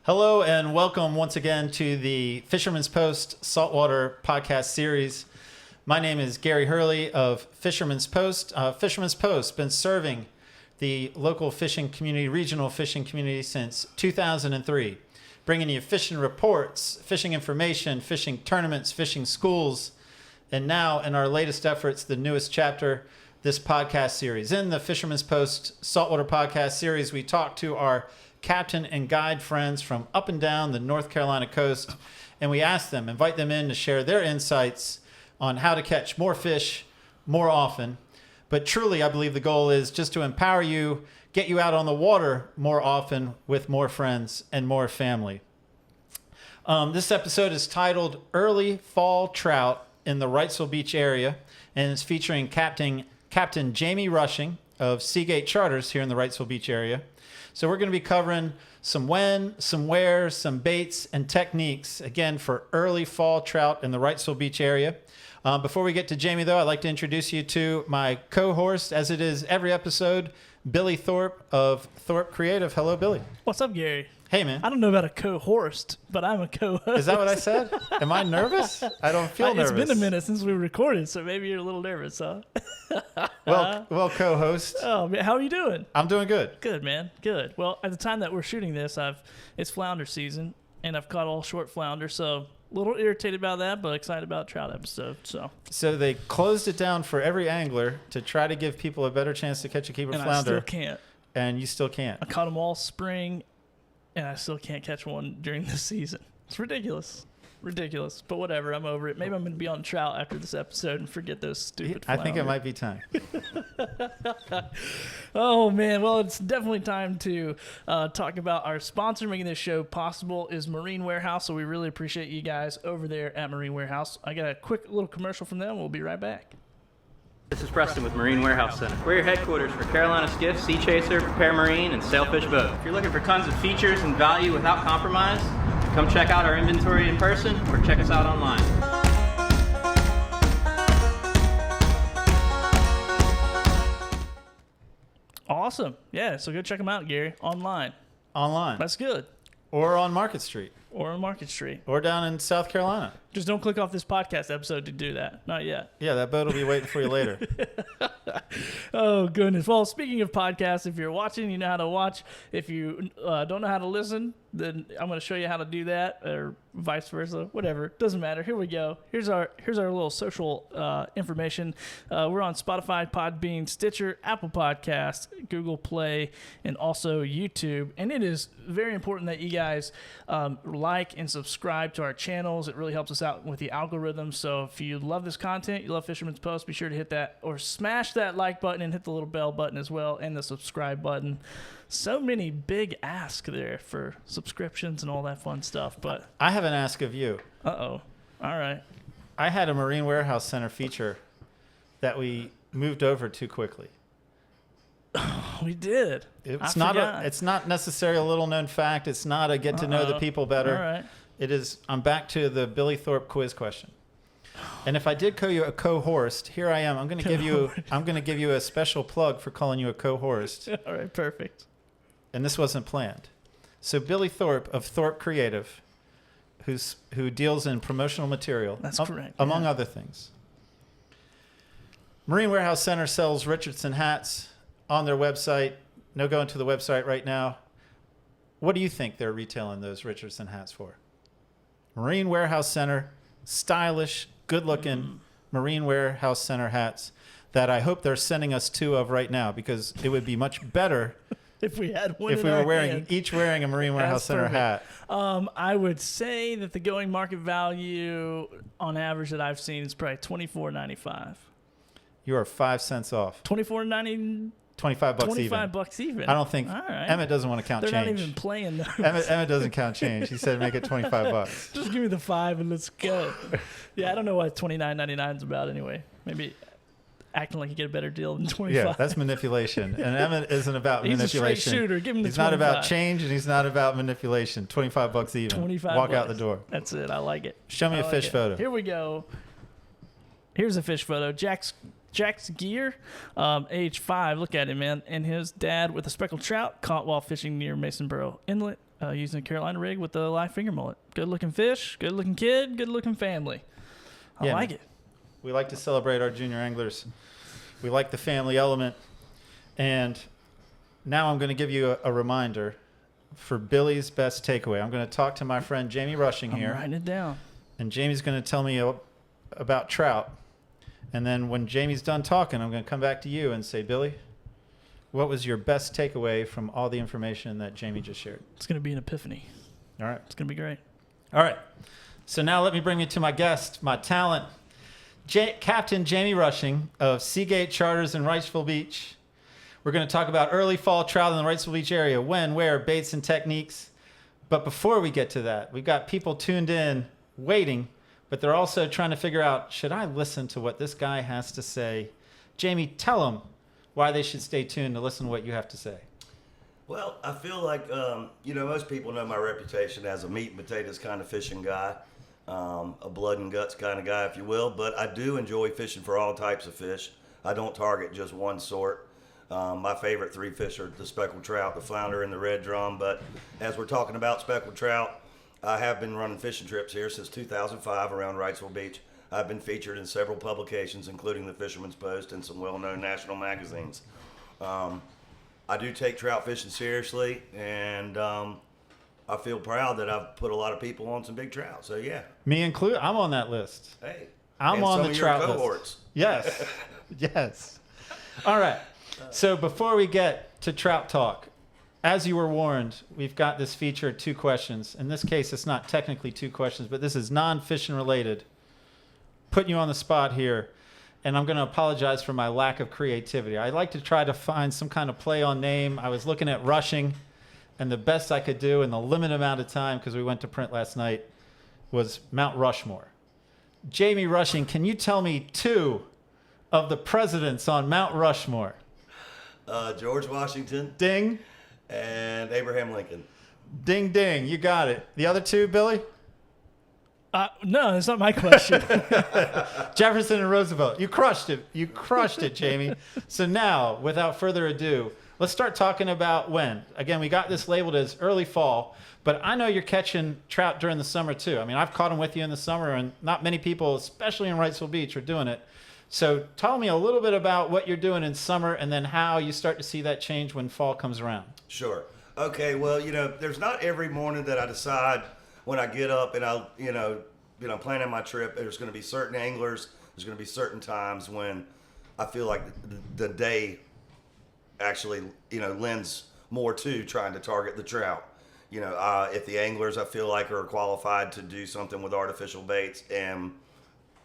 Hello and welcome once again to the Fisherman's Post Saltwater Podcast Series. My name is Gary Hurley of Fisherman's Post. Fisherman's Post been serving the local fishing community, regional fishing community since 2003, bringing you fishing reports, fishing information, fishing tournaments, fishing schools, and now in our latest efforts, the newest chapter, this podcast series. In the Fisherman's Post Saltwater Podcast Series, we talk to our captain and guide friends from up and down the North Carolina coast, and we invite them in to share their insights on how to catch more fish more often. But truly, I believe the goal is just to empower you, get you out on the water more often with more friends and more family. This episode is titled Early Fall Trout in the Wrightsville Beach area, and it's featuring Captain Jamie Rushing of Seagate Charters here in the Wrightsville Beach area. So we're going to be covering some when, some where, some baits, and techniques, again, for early fall trout in the Wrightsville Beach area. Before we get to Jamie, though, I'd like to introduce you to my co-host, as it is every episode, Billy Thorpe of Thorpe Creative. Hello, Billy. What's up, Gary? Hey, man. I don't know about a co-host, but I'm a co-host. Is that what I said? Am I nervous? I don't feel nervous. It's been a minute since we recorded, so maybe you're a little nervous, huh? Well, co-host. Oh, man, how are you doing? I'm doing good. Good, man. Good. Well, at the time that we're shooting this, it's flounder season, and I've caught all short flounder, so a little irritated about that, but excited about trout episode. So they closed it down for every angler to try to give people a better chance to catch a keeper flounder. I still can't. And you still can't. I caught them all spring, and I still can't catch one during the season. It's ridiculous. But whatever, I'm over it. Maybe I'm going to be on trout after this episode and forget those stupid flounder. I think it might be time. Oh, man. Well, it's definitely time to talk about our sponsor making this show possible is Marine Warehouse, so we really appreciate you guys over there at Marine Warehouse. I got a quick little commercial from them. We'll be right back. This is Preston with Marine Warehouse Center. We're your headquarters for Carolina Skiff, Sea Chaser, Prepare Marine, and Sailfish Boat. If you're looking for tons of features and value without compromise, come check out our inventory in person or check us out online. Awesome. Yeah, so go check them out, Gary, online. That's good. Or on Market Street. Or on Market Street. Or down in South Carolina. Just don't click off this podcast episode to do that. Not yet. Yeah, that boat will be waiting for you later. Oh, goodness. Well, speaking of podcasts, if you're watching, you know how to watch. If you don't know how to listen, then I'm going to show you how to do that, or vice versa. Whatever. Doesn't matter. Here we go. Here's our little social information. We're on Spotify, Podbean, Stitcher, Apple Podcasts, Google Play, and also YouTube. And it is very important that you guys like and subscribe to our channels. It really helps us out with the algorithm. So if you love this content, you love Fisherman's Post, be sure to hit that or smash that like button and hit the little bell button as well, and the subscribe button. So many big asks there for subscriptions and all that fun stuff. But I have an ask of you. Uh-oh. All right. I had a Marine Warehouse Center feature that we moved over too quickly. We did. It's not necessarily a little known fact. It's not a get to know the people better. All right. It is. I'm back to the Billy Thorpe quiz question. And if I did call you a co-horst, here I am. I'm going to give you a special plug for calling you a co-horst. All right, perfect. And this wasn't planned. So Billy Thorpe of Thorpe Creative, who deals in promotional material. That's correct. Among other things. Marine Warehouse Center sells Richardson hats on their website. No going to the website right now. What do you think they're retailing those Richardson hats for? Marine Warehouse Center, stylish, good-looking Marine Warehouse Center hats that I hope they're sending us two of right now, because it would be much better if we had one. If we were each wearing a Marine Warehouse Center hat. I would say that the going market value on average that I've seen is probably $24.95. You are 5 cents off. $24.90. $25 even. I don't think right. Emmett doesn't want to count They're change. They're not even playing those. Emmett doesn't count change. He said make it $25. Just give me the 5 and let's go. Yeah, I don't know what $29.99 is about anyway. Maybe acting like you get a better deal than $25. Yeah, that's manipulation. And Emmett isn't about he's manipulation. He's a straight shooter. Give him the He's 25. not about change, and he's not about manipulation. $25 even. Walk out the door. That's it. I like it. Show me a fish photo. Here we go. Here's a fish photo. Jack's gear, age 5. Look at him, man. And his dad with a speckled trout caught while fishing near Masonboro Inlet using a Carolina rig with a live finger mullet. Good looking fish, good looking kid, good looking family. I like it. We like to celebrate our junior anglers. We like the family element. And now I'm going to give you a reminder for Billy's best takeaway. I'm going to talk to my friend Jamie Rushing here. I'm writing it down. And Jamie's going to tell me about trout. And then when Jamie's done talking, I'm going to come back to you and say, Billy, what was your best takeaway from all the information that Jamie just shared? It's going to be an epiphany. All right. It's going to be great. All right. So now let me bring you to my guest, my talent, Captain Jamie Rushing of Seagate Charters in Wrightsville Beach. We're going to talk about early fall trout in the Wrightsville Beach area, when, where, baits, and techniques. But before we get to that, we've got people tuned in, waiting, but they're also trying to figure out, should I listen to what this guy has to say? Jamie, tell them why they should stay tuned to listen to what you have to say. Well, I feel like, most people know my reputation as a meat and potatoes kind of fishing guy, a blood and guts kind of guy, if you will. But I do enjoy fishing for all types of fish. I don't target just one sort. My favorite three fish are the speckled trout, the flounder, and the red drum. But as we're talking about speckled trout, I have been running fishing trips here since 2005 around Wrightsville Beach. I've been featured in several publications, including the Fisherman's Post and some well-known national magazines. I do take trout fishing seriously, and I feel proud that I've put a lot of people on some big trout. So, yeah. Me included. I'm on that list. Hey. I'm on the trout cohorts. list. Yes. Yes. All right. So before we get to trout talk, as you were warned, we've got this feature, 2 questions. In this case, it's not technically 2 questions, but this is non-fishing related. Putting you on the spot here, and I'm going to apologize for my lack of creativity. I like to try to find some kind of play on name. I was looking at Rushing, and the best I could do in the limited amount of time, because we went to print last night, was Mount Rushmore. Jamie Rushing, can you tell me 2 of the presidents on Mount Rushmore? George Washington. Ding. And Abraham Lincoln. Ding, ding. You got it. The other 2, Billy? No, that's not my question. Jefferson and Roosevelt. You crushed it. You crushed it, Jamie. So now, without further ado, let's start talking about when. Again, we got this labeled as early fall, but I know you're catching trout during the summer too. I mean, I've caught them with you in the summer, and not many people, especially in Wrightsville Beach, are doing it. So tell me a little bit about what you're doing in summer, and then how you start to see that change when fall comes around. Sure. Okay, well, there's not every morning that I decide when I get up and planning my trip, there's going to be certain anglers, there's going to be certain times when I feel like the day actually, lends more to trying to target the trout. If the anglers I feel like are qualified to do something with artificial baits, and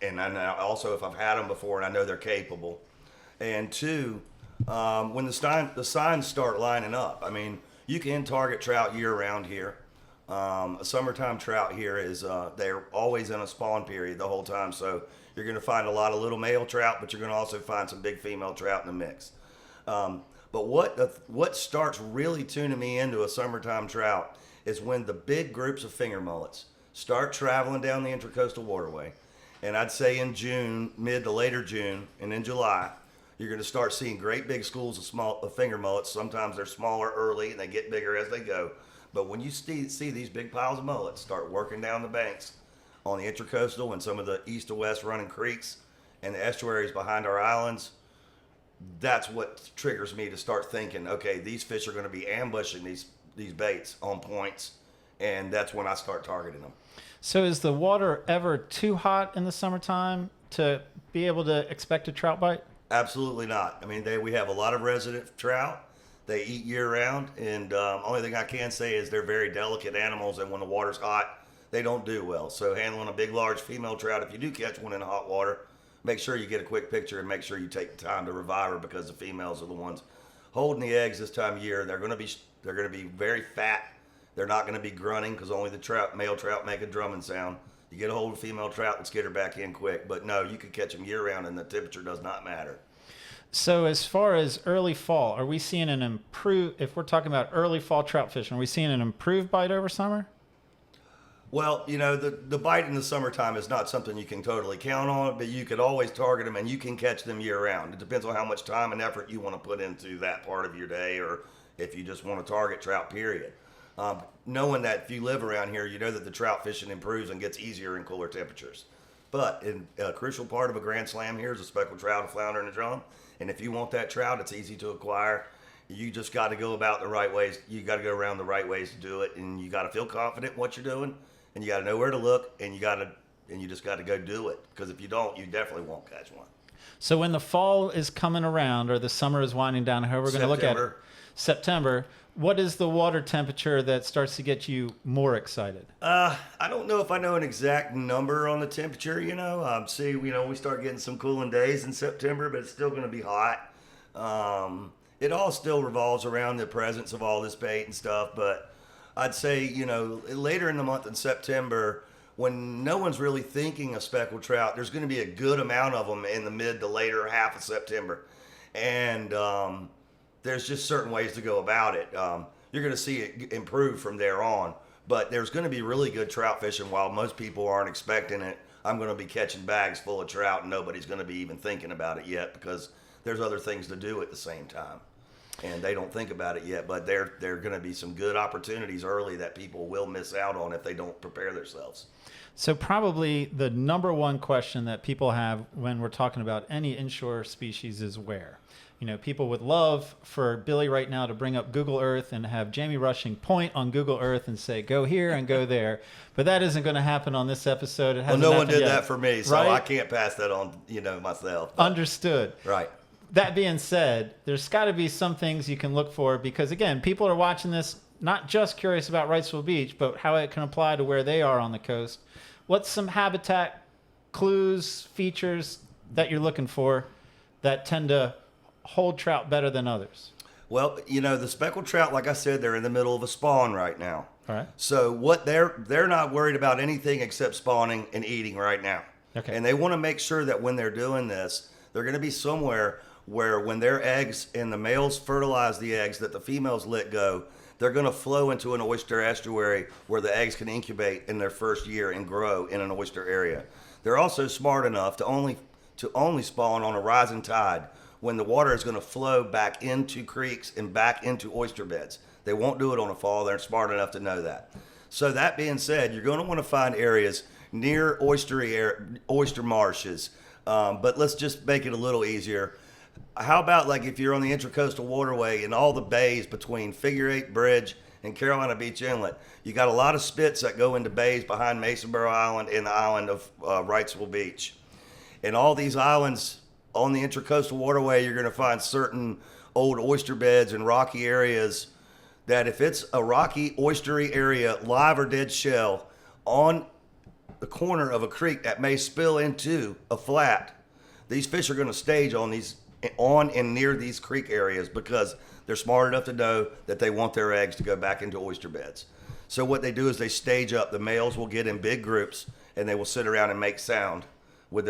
I also if I've had them before and I know they're capable. And 2, when the signs start lining up, I mean, you can target trout year round here. A summertime trout here is they're always in a spawn period the whole time, so you're going to find a lot of little male trout, but you're going to also find some big female trout in the mix. But what starts really tuning me into a summertime trout is when the big groups of finger mullets start traveling down the Intracoastal Waterway. And I'd say in June, mid to later June, and in July, you're going to start seeing great big schools of finger mullets. Sometimes they're smaller early and they get bigger as they go. But when you see these big piles of mullets start working down the banks on the Intracoastal and some of the east to west running creeks and the estuaries behind our islands, that's what triggers me to start thinking, okay, these fish are going to be ambushing these baits on points, and that's when I start targeting them. So is the water ever too hot in the summertime to be able to expect a trout bite? Absolutely not. I mean, we have a lot of resident trout. They eat year-round, and only thing I can say is they're very delicate animals, and when the water's hot, they don't do well. So handling a big, large female trout, if you do catch one in hot water, make sure you get a quick picture and make sure you take the time to revive her, because the females are the ones holding the eggs this time of year. They're going to be very fat. They're not going to be grunting, because only the male trout make a drumming sound. You get a hold of a female trout, let's get her back in quick. But no, you can catch them year-round, and the temperature does not matter. So as far as early fall, are we seeing an improved, if we're talking about early fall trout fishing, are we seeing an improved bite over summer? Well, the bite in the summertime is not something you can totally count on, but you could always target them, and you can catch them year-round. It depends on how much time and effort you want to put into that part of your day, or if you just want to target trout, period. Knowing that if you live around here, you know that the trout fishing improves and gets easier in cooler temperatures. But a crucial part of a Grand Slam here is a speckled trout, a flounder, and a drum. And if you want that trout, it's easy to acquire. You just got to go about the right ways. You got to go around the right ways to do it, and you got to feel confident in what you're doing, and you got to know where to look, and you just got to go do it. Because if you don't, you definitely won't catch one. So when the fall is coming around or the summer is winding down, however we're going to look at it, September, what is the water temperature that starts to get you more excited? I don't know if I know an exact number on the temperature, we start getting some cooling days in September, but it's still going to be hot. It all still revolves around the presence of all this bait and stuff, but I'd say, later in the month in September, when no one's really thinking of speckled trout, there's going to be a good amount of them in the mid to later half of September. And there's just certain ways to go about it. You're going to see it improve from there on. But there's going to be really good trout fishing while most people aren't expecting it. I'm going to be catching bags full of trout and nobody's going to be even thinking about it yet because there's other things to do at the same time. And they don't think about it yet, but there are going to be some good opportunities early that people will miss out on if they don't prepare themselves. So probably the number one question that people have when we're talking about any inshore species is where? People would love for Billy right now to bring up Google Earth and have Jamie Rushing point on Google Earth and say, go here and go there. But that isn't going to happen on this episode. It hasn't no one happened did yet. that for me, so Right? I can't pass that on, myself. But, Understood. right. That being said, there's got to be some things you can look for because, again, people are watching this not just curious about Wrightsville Beach, but how it can apply to where they are on the coast. What's some habitat clues, features that you're looking for that tend to hold trout better than others? Well, the speckled trout, like I said, they're in the middle of a spawn right now. All right. So what they're not worried about anything except spawning and eating right now. Okay. And they want to make sure that when they're doing this, they're going to be somewhere where when their eggs and the males fertilize the eggs that the females let go, they're going to flow into an oyster estuary where the eggs can incubate in their first year and grow in an oyster area. They're also smart enough to only spawn on a rising tide when the water is going to flow back into creeks and back into oyster beds. They won't do it on a fall. They're smart enough to know that. So that being said, you're going to want to find areas near oyster marshes. But let's just make it a little easier. How about like if you're on the Intracoastal Waterway in all the bays between Figure 8 Bridge and Carolina Beach Inlet, you got a lot of spits that go into bays behind Masonboro Island and the island of Wrightsville Beach. And all these islands on the Intracoastal Waterway, you're going to find certain old oyster beds and rocky areas that if it's a rocky, oystery area, live or dead shell, on the corner of a creek that may spill into a flat, these fish are going to stage on and near these creek areas because they're smart enough to know that they want their eggs to go back into oyster beds. So what they do is they stage up. The males will get in big groups and they will sit around and make sound with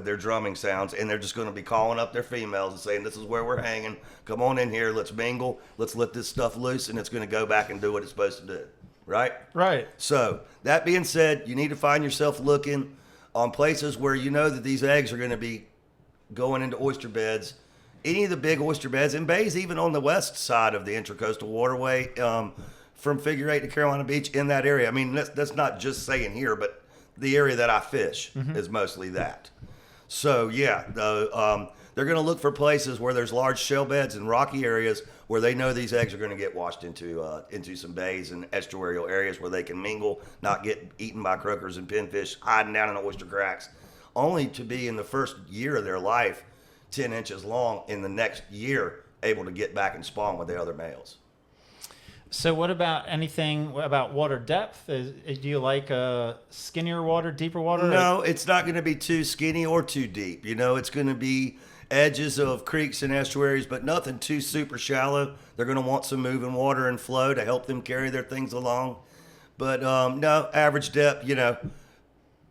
their drumming sounds, and they're just going to be calling up their females and saying, this is where we're hanging. Come on in here. Let's mingle. Let's let this stuff loose, and it's going to go back and do what it's supposed to do. Right? Right. So that being said, you need to find yourself looking on places where you know that these eggs are going to be going into oyster beds. Any of the big oyster beds and bays, even on the west side of the Intracoastal Waterway, from Figure 8 to Carolina Beach in that area. I mean, that's not just saying here, but the area that I fish is mostly that. So yeah, they're going to look for places where there's large shell beds and rocky areas where they know these eggs are going to get washed into some bays and estuarial areas where they can mingle, not get eaten by croakers and pinfish hiding down in the oyster cracks, only to be in the first year of their life 10 inches long, in the next year able to get back and spawn with the other males. So what about anything about water depth? Do you like skinnier water, deeper water? No, it's not going to be too skinny or too deep. It's going to be edges of creeks and estuaries, but nothing too super shallow. They're going to want some moving water and flow to help them carry their things along. But no, average depth,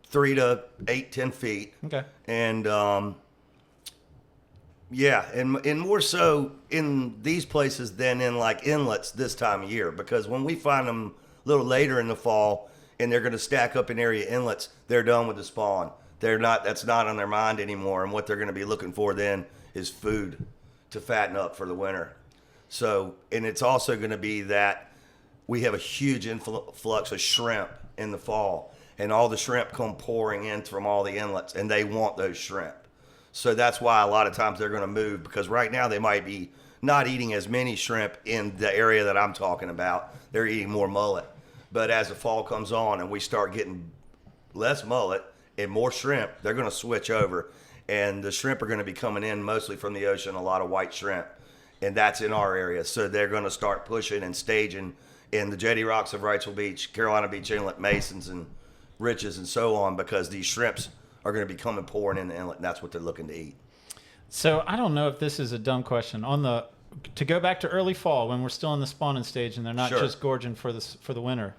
3 to 8, 10 feet. Okay. And yeah, and more so in these places than in like inlets this time of year, because when we find them a little later in the fall and they're going to stack up in area inlets, they're done with the spawn. That's not on their mind anymore, and what they're going to be looking for then is food to fatten up for the winter. So, and it's also going to be that we have a huge influx of shrimp in the fall, and all the shrimp come pouring in from all the inlets, and they want those shrimp. So that's why a lot of times they're going to move, because right now they might be not eating as many shrimp in the area that I'm talking about. They're eating more mullet. But as the fall comes on and we start getting less mullet and more shrimp, they're going to switch over. And the shrimp are going to be coming in mostly from the ocean, a lot of white shrimp. And that's in our area. So they're going to start pushing and staging in the jetty rocks of Wrightsville Beach, Carolina Beach Inlet, Masons, and Riches, and so on, because these shrimps are going to be coming pouring in the inlet, and that's what they're looking to eat. So I don't know if this is a dumb question. To go back to early fall, when we're still in the spawning stage and they're not Sure. just gorging for the winter,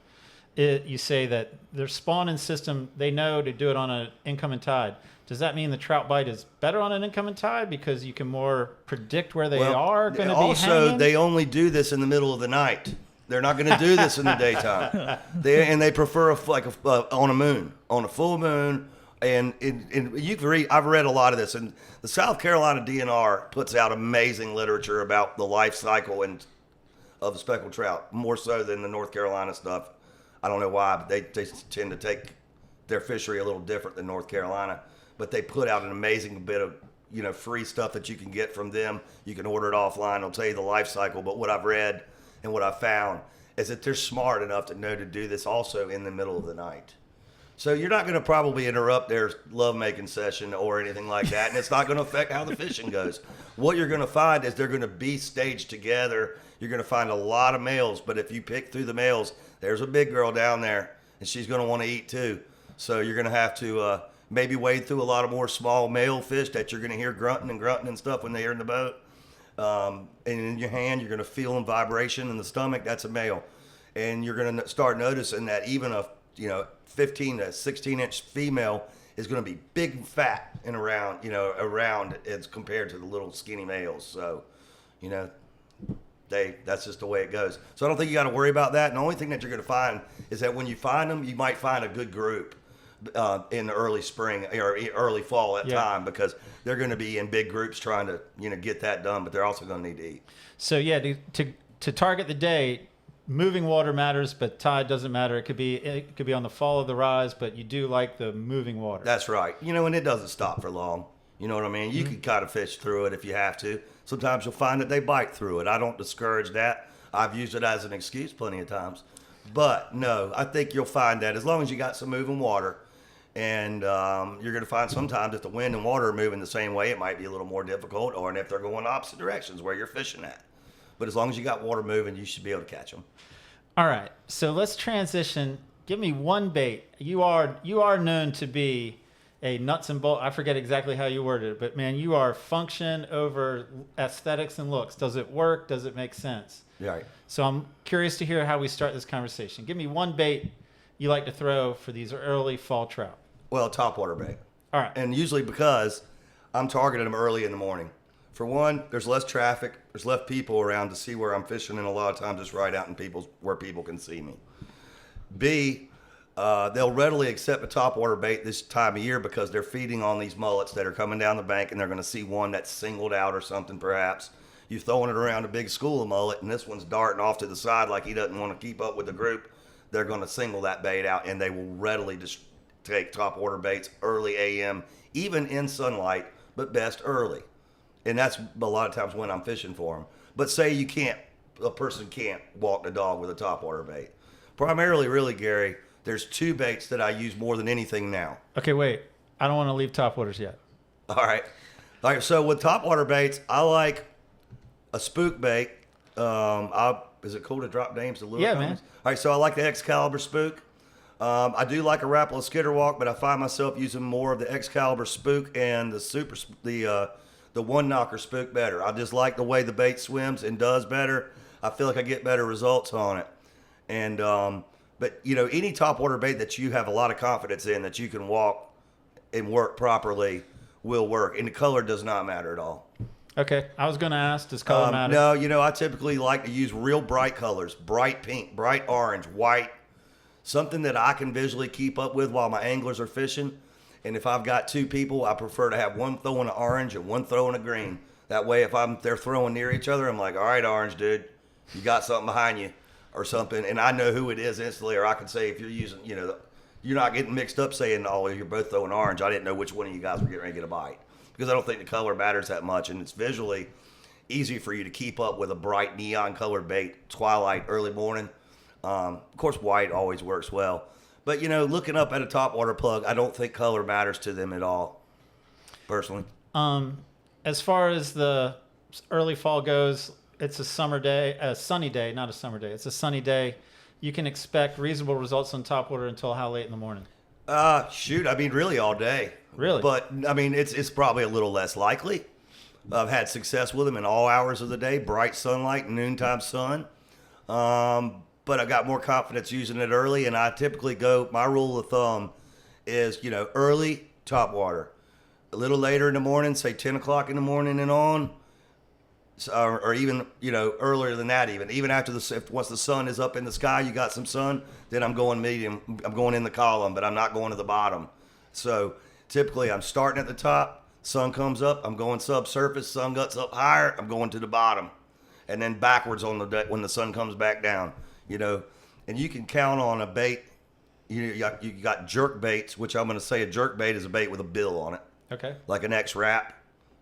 you say that their spawning system, they know to do it on an incoming tide. Does that mean the trout bite is better on an incoming tide because you can more predict where they are going to be Also, hanging? they only do this in the middle of the night. They're not going to do this in the daytime. They prefer on a moon, on a full moon. And you can read. I've read a lot of this, and the South Carolina DNR puts out amazing literature about the life cycle of the speckled trout, more so than the North Carolina stuff. I don't know why, but they tend to take their fishery a little different than North Carolina. But they put out an amazing bit of free stuff that you can get from them. You can order it offline. They'll tell you the life cycle. But what I've read and what I've found is that they're smart enough to know to do this also in the middle of the night. So you're not going to probably interrupt their lovemaking session or anything like that, and it's not going to affect how the fishing goes. What you're going to find is they're going to be staged together. You're going to find a lot of males, but if you pick through the males, there's a big girl down there, and she's going to want to eat too. So you're going to have to maybe wade through a lot of more small male fish that you're going to hear grunting and stuff when they're in the boat. And in your hand, you're going to feel them vibration in the stomach. That's a male. And you're going to start noticing that even a 15 to 16 inch female is going to be big and fat and around as compared to the little skinny males. So, that's just the way it goes. So I don't think you got to worry about that. And the only thing that you're going to find is that when you find them, you might find a good group in the early spring or early fall time, because they're going to be in big groups trying to get that done, but they're also going to need to eat. So to target the day, moving water matters, but tide doesn't matter. It could be on the fall of the rise, but you do like the moving water. That's right. And it doesn't stop for long. You know what I mean? You can kind of fish through it if you have to. Sometimes you'll find that they bite through it. I don't discourage that. I've used it as an excuse plenty of times. But no, I think you'll find that as long as you got some moving water, and you're going to find sometimes if the wind and water are moving the same way, it might be a little more difficult, or if they're going opposite directions where you're fishing at. But as long as you got water moving, you should be able to catch them. All right, so let's transition. Give me one bait. You are known to be a nuts and bolts. I forget exactly how you worded it, but man, you are function over aesthetics and looks. Does it work? Does it make sense? Right. So I'm curious to hear how we start this conversation. Give me one bait you like to throw for these early fall trout. Well, topwater bait. All right. And usually because I'm targeting them early in the morning. For one, there's less traffic. There's less people around to see where I'm fishing, and a lot of times it's right out in where people can see me. B, they'll readily accept a topwater bait this time of year because they're feeding on these mullets that are coming down the bank, and they're going to see one that's singled out or something perhaps. You're throwing it around a big school of mullet, and this one's darting off to the side like he doesn't want to keep up with the group. They're going to single that bait out, and they will readily just take topwater baits early AM, even in sunlight, but best early. And that's a lot of times when I'm fishing for them. But say a person can't walk the dog with a topwater bait. Primarily, really, Gary, there's two baits that I use more than anything now. Okay, wait. I don't want to leave topwaters yet. All right. So with topwater baits, I like a spook bait. Is it cool to drop names to lure companies? Man. All right, so I like the Excalibur spook. I do like a Rapala skitterwalk, but I find myself using more of the Excalibur spook and the one knocker spook better. I just like the way the bait swims and does better. I feel like I get better results on it. And but any topwater bait that you have a lot of confidence in that you can walk and work properly will work. And the color does not matter at all. Okay, I was going to ask, does color matter? No, I typically like to use real bright colors, bright pink, bright orange, white, something that I can visually keep up with while my anglers are fishing. And if I've got two people, I prefer to have one throwing an orange and one throwing a green. That way, if they're throwing near each other, I'm like, all right, orange dude, you got something behind you. or something, and I know who it is instantly, or I can say if you're using, you're not getting mixed up saying, oh, you're both throwing orange. I didn't know which one of you guys were getting ready to get a bite, because I don't think the color matters that much, and it's visually easy for you to keep up with a bright neon colored bait, twilight, early morning. Of course, white always works well. But, looking up at a topwater plug, I don't think color matters to them at all, personally. As far as the early fall goes, it's a sunny day, not a summer day. It's a sunny day. You can expect reasonable results on topwater until how late in the morning? Really all day. Really? But, it's probably a little less likely. I've had success with them in all hours of the day, bright sunlight, noontime sun. But I got more confidence using it early, and I typically my rule of thumb is, early topwater. A little later in the morning, say 10 o'clock in the morning and on, or even, earlier than that even. Even after once the sun is up in the sky, you got some sun, then I'm going medium. I'm going in the column, but I'm not going to the bottom. So typically I'm starting at the top, sun comes up, I'm going subsurface, sun gets up higher, I'm going to the bottom. And then backwards on the deck when the sun comes back down. And you can count on a bait. You got jerk baits, which I'm going to say a jerk bait is a bait with a bill on it. Okay. Like an X-Rap,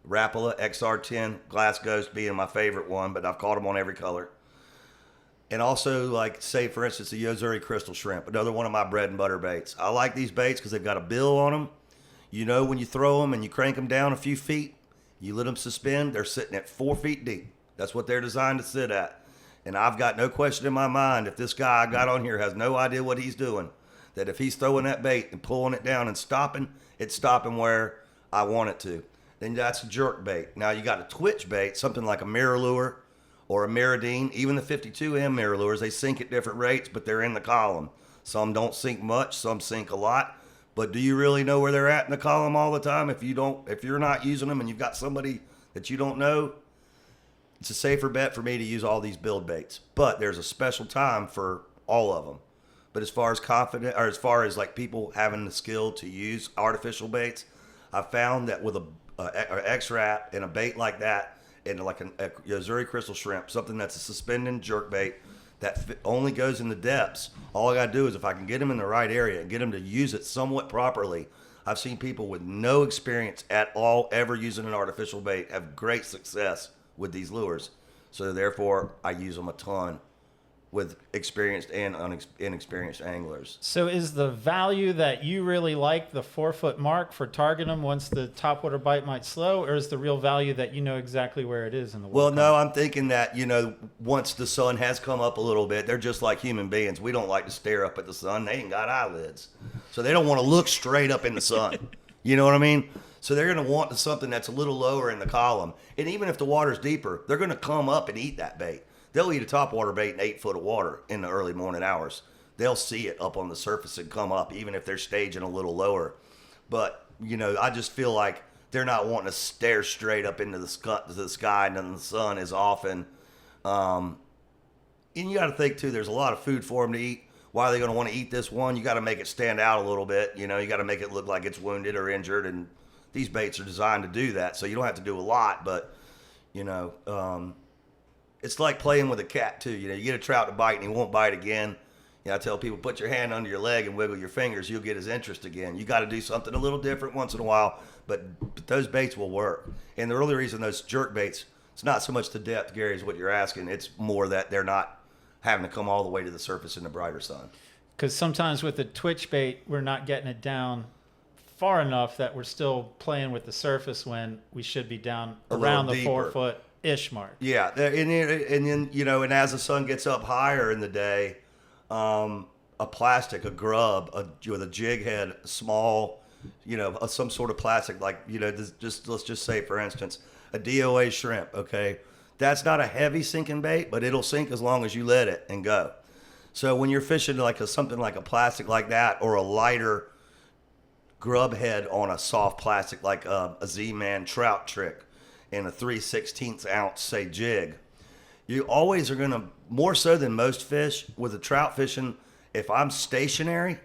Rapala, XR10, Glass Ghost being my favorite one, but I've caught them on every color. And also, like, say, for instance, the Yozuri Crystal Shrimp, another one of my bread and butter baits. I like these baits because they've got a bill on them. When you throw them and you crank them down a few feet, you let them suspend, they're sitting at 4 feet deep. That's what they're designed to sit at. And I've got no question in my mind, if this guy I got on here has no idea what he's doing, that if he's throwing that bait and pulling it down and stopping, it's stopping where I want it to. Then that's a jerk bait. Now you got a twitch bait, something like a mirror lure or a Mirrodine. Even the 52M mirror lures, they sink at different rates, but they're in the column. Some don't sink much, some sink a lot. But do you really know where they're at in the column all the time? If you're not using them and you've got somebody that you don't know, it's a safer bet for me to use all these build baits. But there's a special time for all of them. But as far as like people having the skill to use artificial baits, I found that with a X-Rap and a bait like that, and like a Yozuri Crystal Shrimp, something that's a suspending jerk bait that only goes in the depths, all I got to do is if I can get them in the right area and get them to use it somewhat properly, I've seen people with no experience at all ever using an artificial bait have great success with these lures. So therefore, I use them a ton with experienced and inexperienced anglers. So is the value that you really like the 4 foot mark for targeting them once the topwater bite might slow, or is the real value that you know exactly where it is in the water? Well, no, I'm thinking that, once the sun has come up a little bit, they're just like human beings. We don't like to stare up at the sun. They ain't got eyelids. So they don't want to look straight up in the sun. You know what I mean? So they're going to want something that's a little lower in the column. And even if the water's deeper, they're going to come up and eat that bait. They'll eat a topwater bait in 8 foot of water in the early morning hours. They'll see it up on the surface and come up, even if they're staging a little lower. But, I just feel like they're not wanting to stare straight up into the sky and then the sun as often. And you got to think, too, there's a lot of food for them to eat. Why are they going to want to eat this one? You got to make it stand out a little bit. You got to make it look like it's wounded or injured. And these baits are designed to do that. So you don't have to do a lot, but, it's like playing with a cat, too. You get a trout to bite and he won't bite again. I tell people, put your hand under your leg and wiggle your fingers. You'll get his interest again. You got to do something a little different once in a while, but those baits will work. And the only reason those jerk baits, it's not so much the depth, Gary, is what you're asking. It's more that they're not having to come all the way to the surface in the brighter sun. Because sometimes with the twitch bait, we're not getting it down far enough that we're still playing with the surface when we should be down around the 4 foot ish mark. Yeah, and then and as the sun gets up higher in the day, a plastic, a grub, with a jig head, small, some sort of plastic, like let's just say, for instance, a DOA shrimp. Okay, that's not a heavy sinking bait, but it'll sink as long as you let it and go. So when you're fishing like something like a plastic like that, or a lighter grub head on a soft plastic like a Z-Man trout trick, and a 3/16 ounce, say, jig, you always are going to, more so than most fish, with the trout fishing, if I'm stationary,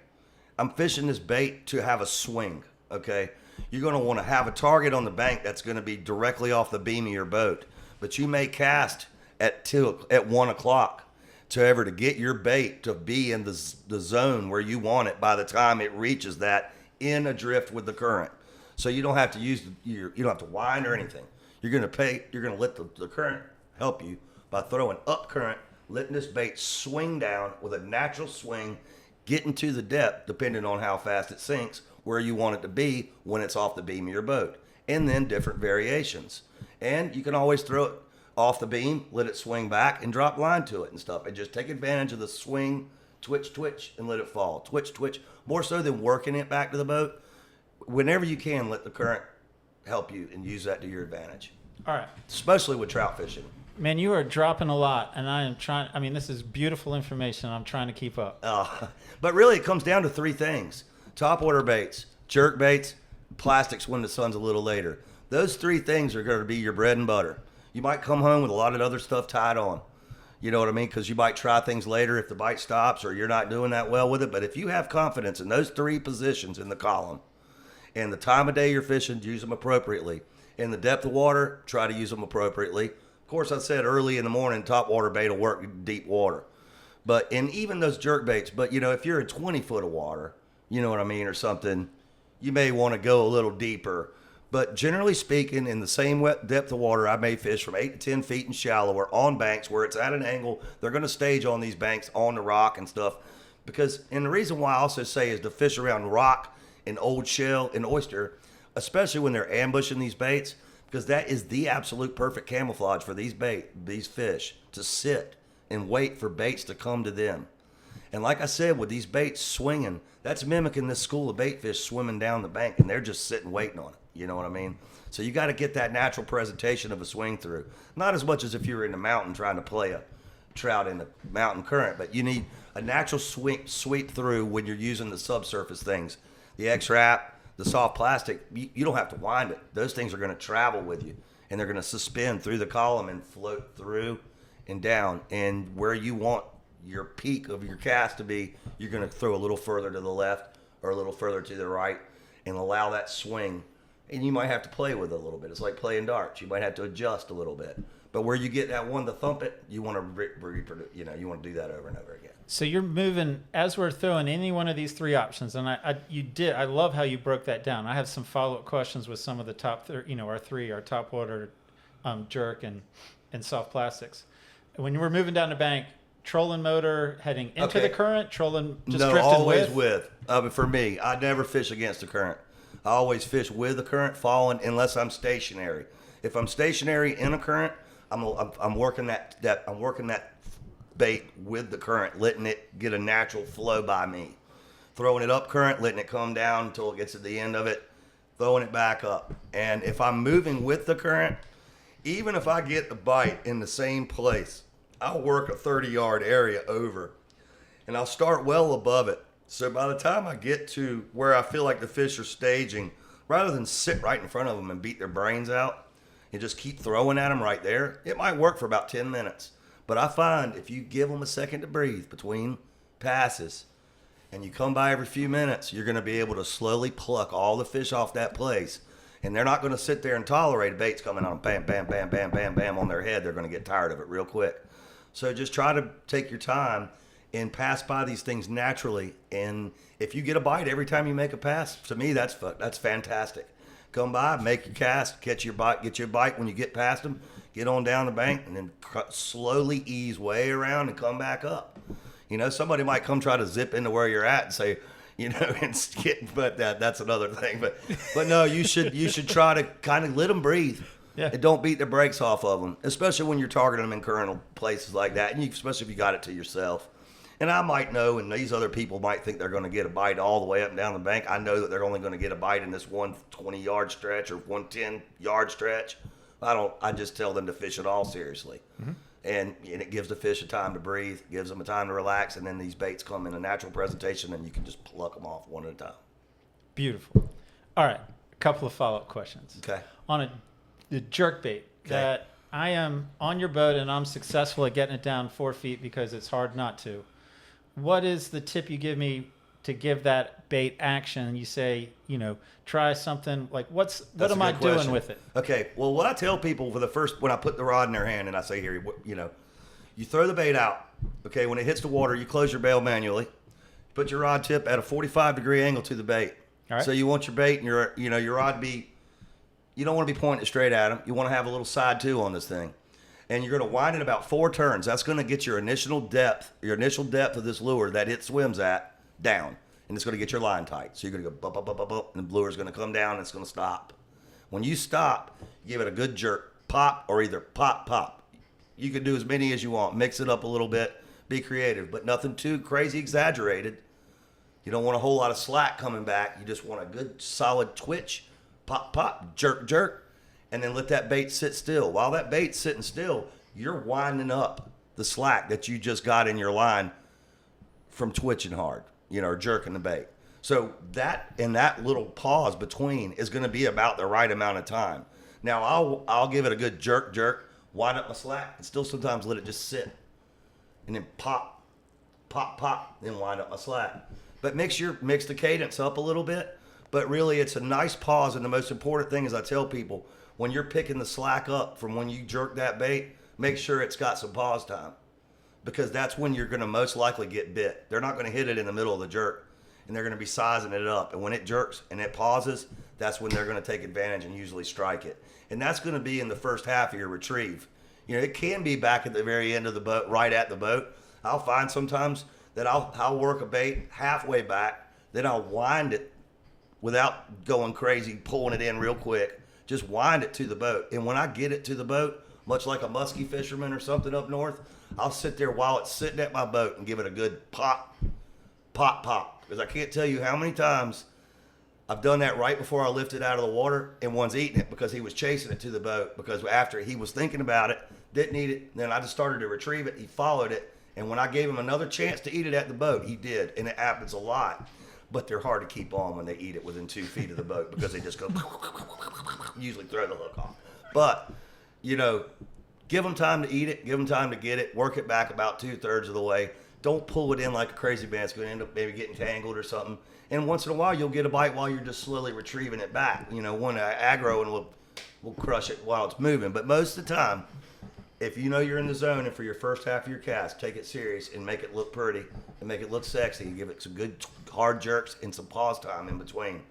I'm fishing this bait to have a swing, okay? You're going to want to have a target on the bank that's going to be directly off the beam of your boat, but you may cast at 1 o'clock. to get your bait to be in the zone where you want it by the time it reaches that in a drift with the current. So you don't have to you don't have to wind or anything. You're going to let the current help you by throwing up current, letting this bait swing down with a natural swing, getting to the depth, depending on how fast it sinks, where you want it to be when it's off the beam of your boat. And then different variations. And you can always throw it off the beam, let it swing back, and drop line to it and stuff. And just take advantage of the swing, twitch, and let it fall. Twitch. More so than working it back to the boat. Whenever you can, let the current help you and use that to your advantage. All right. Especially with trout fishing. Man, you are dropping a lot, and I am trying. I mean, this is beautiful information. I'm trying to keep up. But really, it comes down to three things: topwater baits, jerk baits, plastics when the sun's a little later. Those three things are going to be your bread and butter. You might come home with a lot of other stuff tied on. You know what I mean? Because you might try things later if the bite stops or you're not doing that well with it. But if you have confidence in those three positions in the column, and the time of day you're fishing, use them appropriately. In the depth of water, try to use them appropriately. Of course, I said early in the morning, topwater bait will work in deep water. But in even those jerk baits, but if you're in 20 foot of water, you know what I mean, or something, you may want to go a little deeper. But generally speaking, in the same depth of water, I may fish from 8 to 10 feet and shallower on banks where it's at an angle. They're going to stage on these banks on the rock and stuff. And the reason why I also say is to fish around rock and old shell and oyster, especially when they're ambushing these baits, because that is the absolute perfect camouflage for these fish to sit and wait for baits to come to them. And like I said, with these baits swinging, that's mimicking this school of bait fish swimming down the bank, and they're just sitting waiting on it. You know what I mean? So you got to get that natural presentation of a swing through. Not as much as if you were in the mountain trying to play a trout in the mountain current, but you need a natural sweep through when you're using the subsurface things. The X-Wrap, the soft plastic, you don't have to wind it. Those things are going to travel with you, and they're going to suspend through the column and float through and down. And where you want your peak of your cast to be, you're going to throw a little further to the left or a little further to the right and allow that swing. And you might have to play with it a little bit. It's like playing darts. You might have to adjust a little bit. But where you get that one to thump it, you want to reproduce. You want to do that over and over again. So you're moving as we're throwing any one of these three options, and I love how you broke that down. I have some follow-up questions with some of the top, our topwater, jerk and soft plastics. When we're moving down the bank, trolling motor heading into the current, trolling just drifting always with. For me, I never fish against the current. I always fish with the current falling unless I'm stationary. If I'm stationary in a current, I'm working that bait with the current, letting it get a natural flow by me. Throwing it up current, letting it come down until it gets to the end of it, throwing it back up. And if I'm moving with the current, even if I get the bite in the same place, I'll work a 30-yard area over, and I'll start well above it. So by the time I get to where I feel like the fish are staging, rather than sit right in front of them and beat their brains out and just keep throwing at them right there, it might work for about 10 minutes. But I find if you give them a second to breathe between passes and you come by every few minutes, you're going to be able to slowly pluck all the fish off that place. And they're not going to sit there and tolerate baits coming on them, bam, bam, bam, bam, bam, bam on their head. They're going to get tired of it real quick. So just try to take your time and pass by these things naturally. And if you get a bite every time you make a pass, to me, that's fantastic. Come by, make your cast, catch your bite, get your bite when you get past them, get on down the bank, and then slowly ease way around and come back up. Somebody might come try to zip into where you're at and say, and skip, but that's another thing. But no, you should try to kind of let them breathe. Yeah. And don't beat the brakes off of them, especially when you're targeting them in current places like that, and especially if you got it to yourself. And I might know, and these other people might think they're going to get a bite all the way up and down the bank. I know that they're only going to get a bite in this 120-yard stretch or 110-yard stretch. I just tell them to fish it all seriously. Mm-hmm. And it gives the fish a time to breathe, gives them a time to relax, and then these baits come in a natural presentation, and you can just pluck them off one at a time. Beautiful. All right, a couple of follow-up questions. Okay. On the jerk bait that I am on your boat and I'm successful at getting it down 4 feet because it's hard not to. What is the tip you give me to give that bait action? You say, try something like what am I doing with it? Okay. Well, what I tell people when I put the rod in their hand and I say, here, You throw the bait out. Okay, when it hits the water, you close your bail manually. Put your rod tip at a 45-degree angle to the bait. All right. So you want your bait and your rod to be, you don't want to be pointing it straight at them. You want to have a little side too on this thing. And you're going to wind it about 4 turns. That's going to get your initial depth of this lure that it swims at down. And it's going to get your line tight. So you're going to go bump, bump, bump, bump, bump, and the lure's going to come down and it's going to stop. When you stop, you give it a good jerk. Pop or either pop, pop. You can do as many as you want. Mix it up a little bit. Be creative, but nothing too crazy exaggerated. You don't want a whole lot of slack coming back. You just want a good solid twitch. Pop, pop, jerk, jerk. And then let that bait sit still. While that bait's sitting still, you're winding up the slack that you just got in your line from twitching hard, or jerking the bait. So that little pause between is going to be about the right amount of time. Now I'll give it a good jerk, jerk, wind up my slack, and still sometimes let it just sit. And then pop, pop, pop, then wind up my slack. But mix the cadence up a little bit. But really, it's a nice pause. And the most important thing is I tell people, when you're picking the slack up from when you jerk that bait, make sure it's got some pause time. Because that's when you're going to most likely get bit. They're not going to hit it in the middle of the jerk. And they're going to be sizing it up. And when it jerks and it pauses, that's when they're going to take advantage and usually strike it. And that's going to be in the first half of your retrieve. It can be back at the very end of the boat, right at the boat. I'll find sometimes that I'll work a bait halfway back, then I'll wind it without going crazy, pulling it in real quick. Just wind it to the boat. And when I get it to the boat, much like a muskie fisherman or something up north, I'll sit there while it's sitting at my boat and give it a good pop, pop, pop. Because I can't tell you how many times I've done that right before I lift it out of the water, and one's eating it because he was chasing it to the boat. Because after he was thinking about it, didn't eat it, then I just started to retrieve it. He followed it, and when I gave him another chance to eat it at the boat, he did, and it happens a lot. But they're hard to keep on when they eat it within 2 feet of the boat because they just go, usually throw the hook off. But, give them time to eat it, give them time to get it, work it back about 2/3 of the way. Don't pull it in like a crazy man. It's going to end up maybe getting tangled or something. And once in a while, you'll get a bite while you're just slowly retrieving it back. One aggro and we'll crush it while it's moving. But most of the time, if you're in the zone and for your first half of your cast, take it serious and make it look pretty and make it look sexy and give it some good hard jerks and some pause time in between.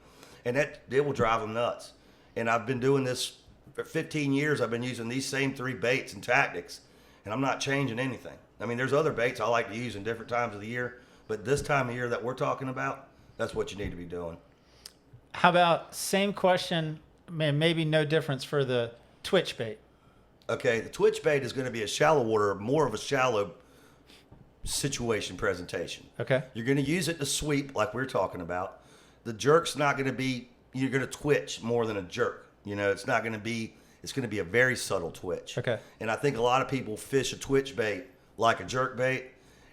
And it will drive them nuts. And I've been doing this for 15 years. I've been using these same 3 baits and tactics, and I'm not changing anything. I mean, there's other baits I like to use in different times of the year, but this time of year that we're talking about, that's what you need to be doing. How about same question, maybe no difference for the twitch bait? Okay, the twitch bait is going to be a shallow water, more of a shallow situation presentation. Okay. You're going to use it to sweep like we're talking about. The jerk's not going to be, you're going to twitch more than a jerk. It's not going to be, it's going to be a very subtle twitch. Okay. And I think a lot of people fish a twitch bait like a jerk bait,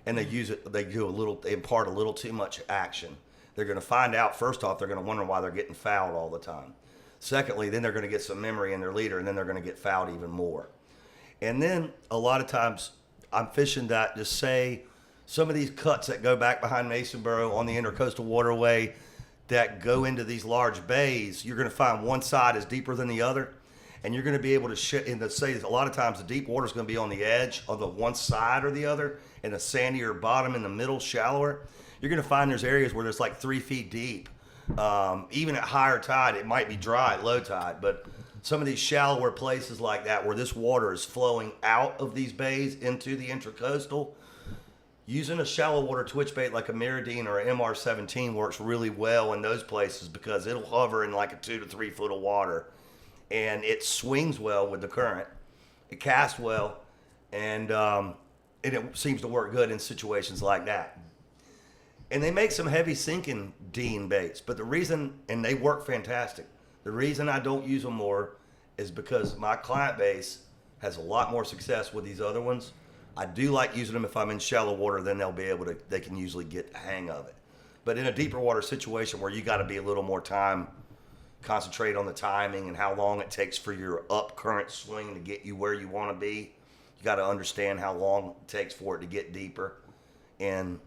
and they impart a little too much action. They're going to find out, first off, they're going to wonder why they're getting fouled all the time. Secondly, then they're going to get some memory in their leader, and then they're going to get fouled even more. And then a lot of times I'm fishing that, just say, some of these cuts that go back behind Masonboro on the intercoastal waterway that go into these large bays, you're going to find one side is deeper than the other. And you're going to be able to say a lot of times the deep water is going to be on the edge of the one side or the other, and a sandier bottom in the middle, shallower. You're going to find there's areas where there's like 3 feet deep. Even at higher tide, it might be dry at low tide, but some of these shallower places like that where this water is flowing out of these bays into the intracoastal, using a shallow water twitch bait like a Miradine or an MR17 works really well in those places because it'll hover in like a 2 to 3 foot of water. And it swings well with the current. It casts well, and it seems to work good in situations like that. And they make some heavy sinking Dean baits, but the reason, and they work fantastic, the reason I don't use them more is because my client base has a lot more success with these other ones. I do like using them if I'm in shallow water, then they can usually get the hang of it. But in a deeper water situation where you got to be a little more concentrate on the timing and how long it takes for your up current swing to get you where you want to be. You got to understand how long it takes for it to get deeper, and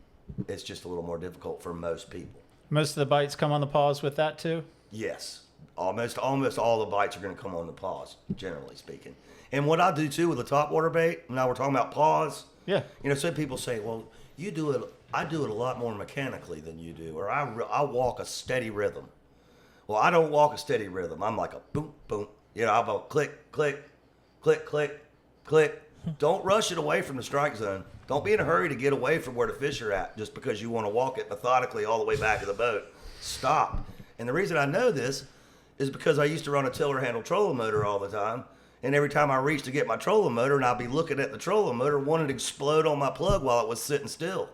it's just a little more difficult for most people. Most of the bites come on the pause with that too? Yes. almost all the bites are going to come on the paws, generally speaking. And what I do too with the topwater bait, now we're talking about paws. Yeah. You know, some people say, well, you do it. I do it a lot more mechanically than you do, or I walk a steady rhythm. Well, I don't walk a steady rhythm. I'm like a boom, boom. You know, I'll go click, click, click, click, click. Don't rush it away from the strike zone. Don't be in a hurry to get away from where the fish are at just because you want to walk it methodically all the way back to the boat. Stop. And the reason I know this is because I used to run a tiller handle trolling motor all the time. And every time I reached to get my trolling motor, and I'd be looking at the trolling motor, wanted to explode on my plug while it was sitting still.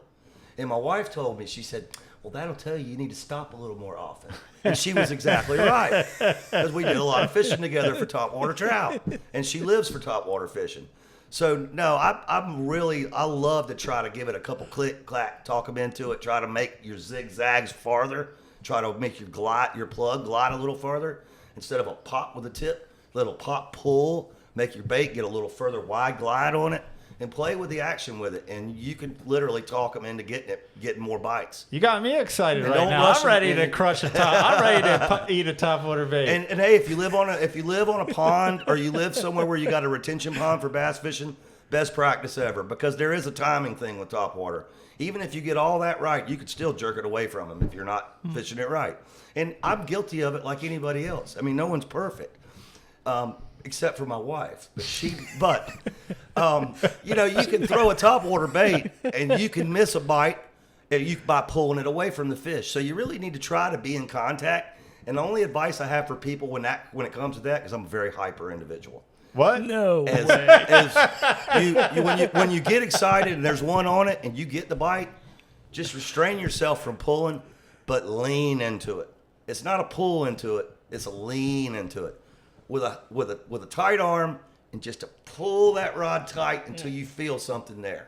And my wife told me, she said, well, that'll tell you need to stop a little more often. And she was exactly right. Because we did a lot of fishing together for topwater trout. And she lives for topwater fishing. So, no, I love to try to give it a couple click, clack, talk them into it, try to make your zigzags farther, try to make your plug glide a little farther. Instead of a pop with a tip, little pop pull, make your bait get a little further wide glide on it, and play with the action with it. And you can literally talk them into getting more bites. You got me excited And right don't now. rush I'm ready them. to crush a top. I'm ready to eat a topwater bait. And hey, if you live on a pond or you live somewhere where you got a retention pond for bass fishing, best practice ever, because there is a timing thing with topwater. Even if you get all that right, you could still jerk it away from them if you're not fishing it right. And I'm guilty of it like anybody else. I mean, no one's perfect. Except for my wife, but you know, you can throw a topwater bait and you can miss a bite by pulling it away from the fish. So you really need to try to be in contact. And the only advice I have for people when it comes to that, because I'm a very hyper individual. What? No way. When you get excited and there's one on it and you get the bite, just restrain yourself from pulling, but lean into it. It's not a pull into it; it's a lean into it. With a tight arm, and just to pull that rod tight until you feel something there.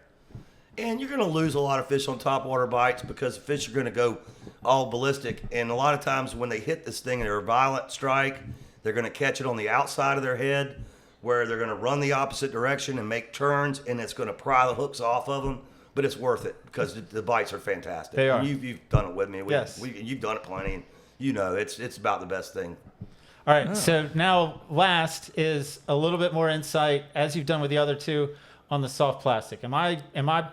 And you're going to lose a lot of fish on topwater bites because the fish are going to go all ballistic. And a lot of times when they hit this thing and they're a violent strike, they're going to catch it on the outside of their head, where they're going to run the opposite direction and make turns, and it's going to pry the hooks off of them. But it's worth it because the bites are fantastic. They are. You've done it with me. Yes. You've done it plenty. And you know it's about the best thing. All right, so now last is a little bit more insight, as you've done with the other two, on the soft plastic. Am I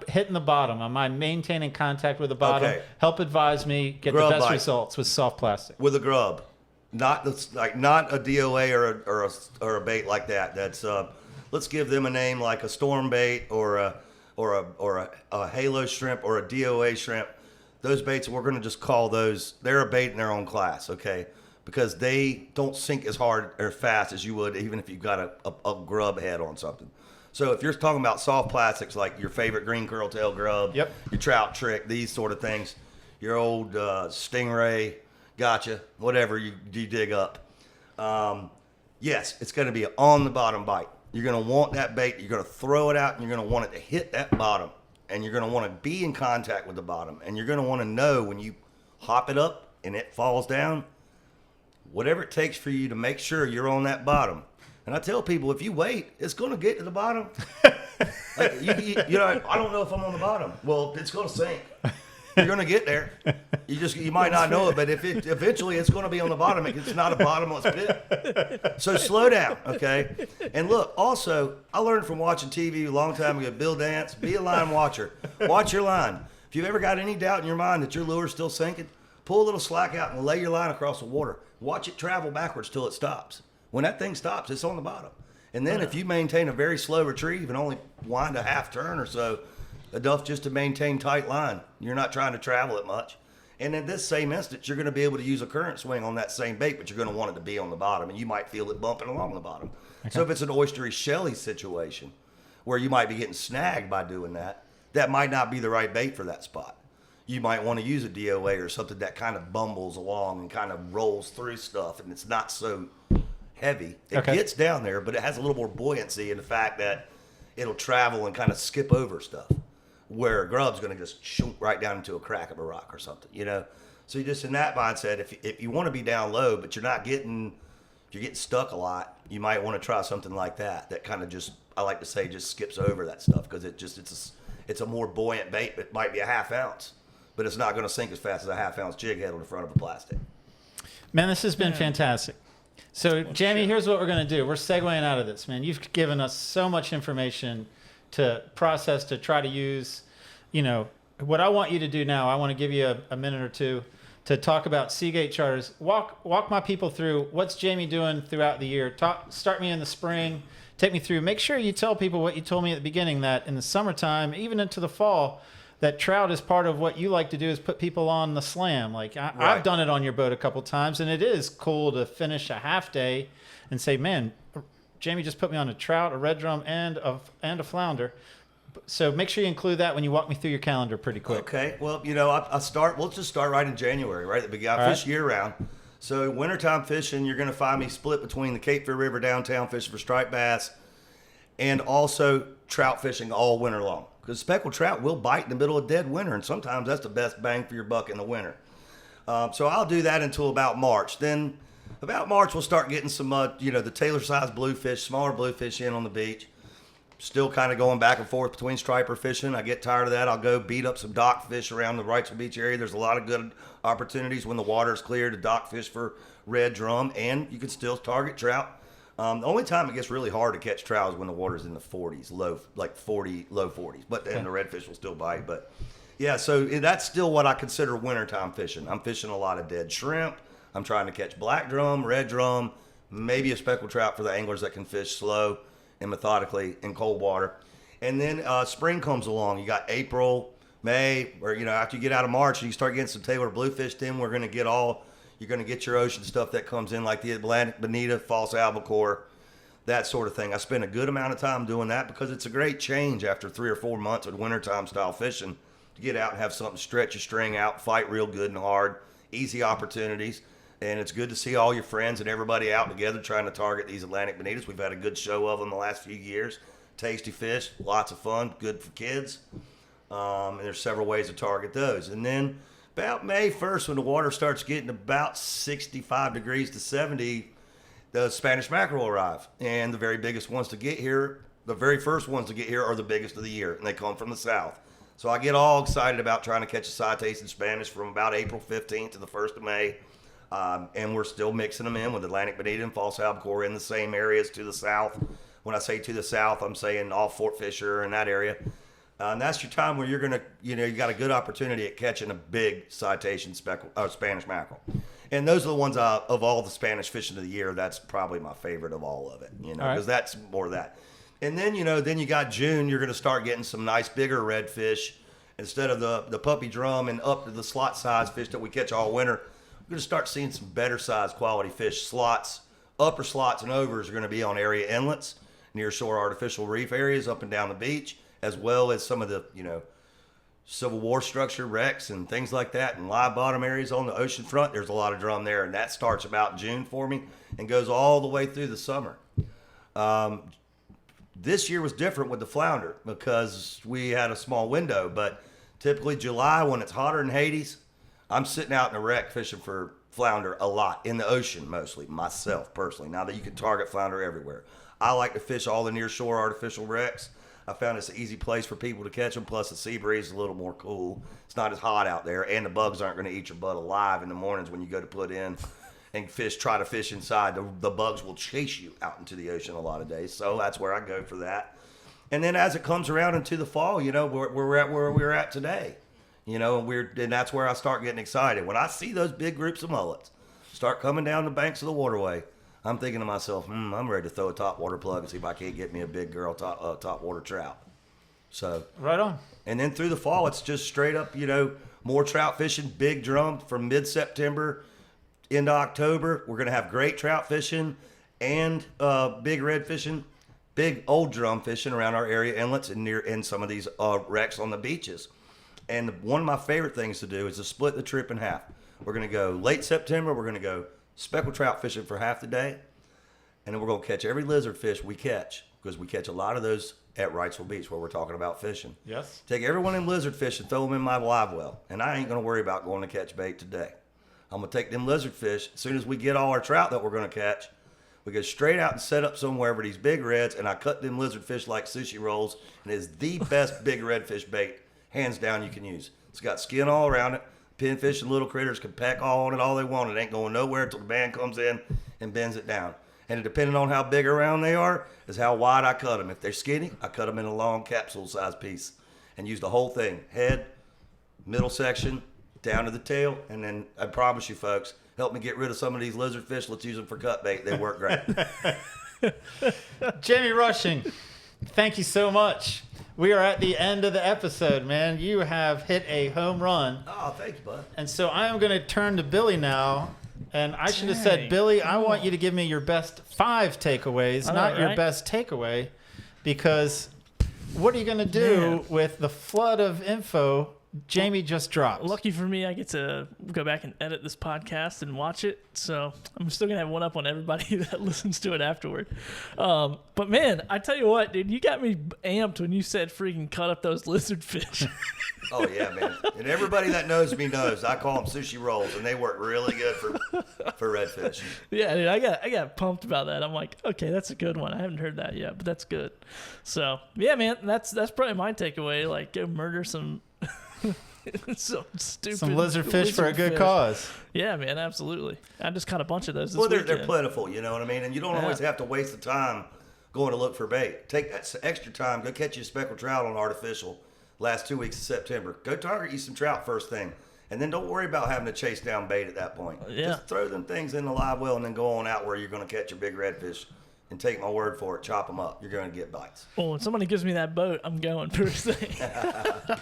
hitting the bottom? Am I maintaining contact with the bottom? Okay. Help advise me get Grub the best bite. results with soft plastic. With a grub, not a DOA or a bait like that. That's let's give them a name like a storm bait or a halo shrimp or a DOA shrimp. Those baits, we're going to just call those. They're a bait in their own class, okay? Because they don't sink as hard or fast as you would even if you've got a grub head on something. So if you're talking about soft plastics like your favorite green curl tail grub, Yep. your trout trick, these sort of things, your old stingray, gotcha, whatever you dig up. Yes, it's going to be an on the bottom bite. You're going to want that bait. You're going to throw it out and you're going to want it to hit that bottom. And you're going to want to be in contact with the bottom. And you're going to want to know when you hop it up and it falls down, whatever it takes for you to make sure you're on that bottom. And I tell people, if you wait, it's going to get to the bottom. Like, you know, I don't know if I'm on the bottom. Well, it's going to sink. You're going to get there. You might not know it, but eventually it's going to be on the bottom. It's not a bottomless pit. So slow down, okay? And look, also, I learned from watching TV a long time ago, Bill Dance, be a line watcher. Watch your line. If you've ever got any doubt in your mind that your lure's still sinking, pull a little slack out and lay your line across the water. Watch it travel backwards till it stops. When that thing stops, it's on the bottom. And then if you maintain a very slow retrieve and only wind a half turn or so, enough just to maintain tight line, you're not trying to travel it much. And in this same instance, you're going to be able to use a current swing on that same bait, but you're going to want it to be on the bottom, and you might feel it bumping along the bottom. Okay. So if it's an oystery shelly situation where you might be getting snagged by doing that, that might not be the right bait for that spot. You might want to use a DOA or something that kind of bumbles along and kind of rolls through stuff, and it's not so heavy. It gets down there, but it has a little more buoyancy in the fact that it'll travel and kind of skip over stuff, where a grub's going to just shoot right down into a crack of a rock or something, you know? So you're just in that mindset, if you want to be down low, but you're getting stuck a lot, you might want to try something like that kind of just, I like to say, just skips over that stuff, because it's a more buoyant bait. It might be a half ounce, but it's not going to sink as fast as a half ounce jig head on the front of a plastic. Man, this has been fantastic. So, Jamie, here's what we're going to do. We're segueing out of this, man. You've given us so much information to process, to try to use. You know, what I want you to do now, I want to give you a minute or two to talk about Seagate Charters. Walk my people through what's Jamie doing throughout the year. Start me in the spring. Take me through. Make sure you tell people what you told me at the beginning, that in the summertime, even into the fall, that trout is part of what you like to do, is put people on the slam. Like I've done it on your boat a couple times, and it is cool to finish a half day and say, man, Jamie just put me on a trout, a red drum, and a flounder. So make sure you include that when you walk me through your calendar pretty quick. Okay. Well, we'll just start right in January, right at the beginning. I fish year round. So wintertime fishing, you're going to find me split between the Cape River downtown fishing for striped bass and also trout fishing all winter long. Because speckled trout will bite in the middle of dead winter, and sometimes that's the best bang for your buck in the winter. So I'll do that until about March. Then about March, we'll start getting some, the tailor-sized bluefish, smaller bluefish in on the beach. Still kind of going back and forth between striper fishing. I get tired of that. I'll go beat up some dock fish around the Wrightsville Beach area. There's a lot of good opportunities when the water is clear to dock fish for red drum, and you can still target trout. The only time it gets really hard to catch trout is when the water's in the 40s, low 40s. But then the redfish will still bite. But yeah, so that's still what I consider wintertime fishing. I'm fishing a lot of dead shrimp. I'm trying to catch black drum, red drum, maybe a speckled trout for the anglers that can fish slow and methodically in cold water. And then spring comes along. You got April, May, or after you get out of March and you start getting some Taylor bluefish, then you're going to get your ocean stuff that comes in, like the Atlantic bonita, false albacore, that sort of thing. I spend a good amount of time doing that because it's a great change after 3 or 4 months of wintertime style fishing to get out and have something to stretch your string out, fight real good and hard, easy opportunities. And it's good to see all your friends and everybody out together trying to target these Atlantic bonitas. We've had a good show of them the last few years. Tasty fish, lots of fun, good for kids. And there's several ways to target those. And then about May 1st, when the water starts getting about 65 degrees to 70, the Spanish mackerel arrive. And the very biggest ones to get here, the very first ones to get here are the biggest of the year, and they come from the south. So I get all excited about trying to catch a citation Spanish from about April 15th to the 1st of May. And we're still mixing them in with Atlantic bonita and false albacore in the same areas to the south. When I say to the south, I'm saying off Fort Fisher and that area. And that's your time where you're going to, you got a good opportunity at catching a big citation Spanish mackerel. And those are the ones of all the Spanish fishing of the year, that's probably my favorite of all of it, because that's more of that. And then, then you got June, you're going to start getting some nice bigger redfish instead of the puppy drum and up to the slot size fish that we catch all winter. We're going to start seeing some better sized quality fish. Slots, upper slots and overs are going to be on area inlets, near shore artificial reef areas up and down the beach, as well as some of the, Civil War structure wrecks and things like that, and live bottom areas on the ocean front. There's a lot of drum there, and that starts about June for me and goes all the way through the summer. This year was different with the flounder because we had a small window, but typically July, when it's hotter than Hades, I'm sitting out in a wreck fishing for flounder a lot, in the ocean mostly, myself personally. Now that you can target flounder everywhere. I like to fish all the near shore artificial wrecks. I found it's an easy place for people to catch them, plus the sea breeze is a little more cool. It's not as hot out there, and the bugs aren't going to eat your butt alive in the mornings when you go to put in and try to fish inside. The bugs will chase you out into the ocean a lot of days, so that's where I go for that. And then as it comes around into the fall, we're at where we're at today. And that's where I start getting excited. When I see those big groups of mullets start coming down the banks of the waterway, I'm thinking to myself, I'm ready to throw a topwater plug and see if I can't get me a big girl topwater trout. So right on. And then through the fall, it's just straight up, more trout fishing, big drum from mid-September into October. We're going to have great trout fishing and big red fishing, big old drum fishing around our area inlets and in some of these wrecks on the beaches. And one of my favorite things to do is to split the trip in half. We're going to go late September. We're going to go speckled trout fishing for half the day. And then we're going to catch every lizard fish we catch, because we catch a lot of those at Wrightsville Beach where we're talking about fishing. Yes. Take every one of them lizard fish and throw them in my live well. And I ain't going to worry about going to catch bait today. I'm going to take them lizard fish. As soon as we get all our trout that we're going to catch, we go straight out and set up somewhere for these big reds. And I cut them lizard fish like sushi rolls. And it's the best big redfish bait, hands down, you can use. It's got skin all around it. Pinfish and little critters can peck on it all they want. It ain't going nowhere until the band comes in and bends it down. And depending on how big around they are is how wide I cut them. If they're skinny, I cut them in a long capsule size piece and use the whole thing. Head, middle section, down to the tail. And then I promise you folks, help me get rid of some of these lizard fish. Let's use them for cut bait. They work great. Jamie Rushing, thank you so much. We are at the end of the episode, man. You have hit a home run. Oh, thanks, bud. And so I am going to turn to Billy now. And I should have said, Billy, I want you to give me your best 5 takeaways, not your best takeaway, because what are you going to do with the flood of info Jamie just dropped? Lucky for me, I get to go back and edit this podcast and watch it. So I'm still going to have one up on everybody that listens to it afterward. But man, I tell you what, dude, you got me amped when you said freaking cut up those lizard fish. Oh, yeah, man. And everybody that knows me knows I call them sushi rolls, and they work really good for redfish. Yeah, dude, I got pumped about that. I'm like, okay, that's a good one. I haven't heard that yet, but that's good. So, yeah, man, that's probably my takeaway. Like, go murder some some stupid some lizard fish for a good cause. Yeah, man, absolutely. I just caught a bunch of those this weekend. Well, they're plentiful, you know what I mean? And you don't always have to waste the time going to look for bait. Take that extra time. Go catch you a speckled trout on artificial last 2 weeks of September. Go target you some trout first thing. And then don't worry about having to chase down bait at that point. Yeah. Just throw them things in the live well and then go on out where you're going to catch your big redfish. And take my word for it, chop them up. You're going to get bites. Well, when somebody gives me that boat, I'm going first thing.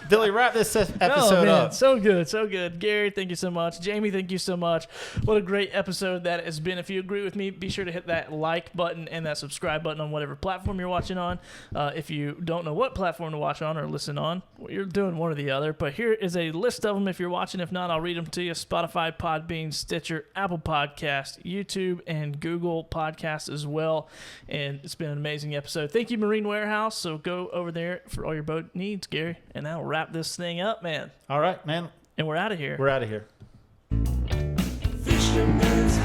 Billy, wrap this episode up. So good, so good. Gary, thank you so much. Jamie, thank you so much. What a great episode that has been. If you agree with me, be sure to hit that like button and that subscribe button on whatever platform you're watching on. If you don't know what platform to watch on or listen on, well, you're doing one or the other. But here is a list of them if you're watching. If not, I'll read them to you. Spotify, Podbean, Stitcher, Apple Podcast, YouTube, and Google Podcasts as well. And it's been an amazing episode. Thank you, Marine Warehouse. So go over there for all your boat needs, Gary. And that'll wrap this thing up, man. All right, man. And we're out of here. We're out of here. Fisherman's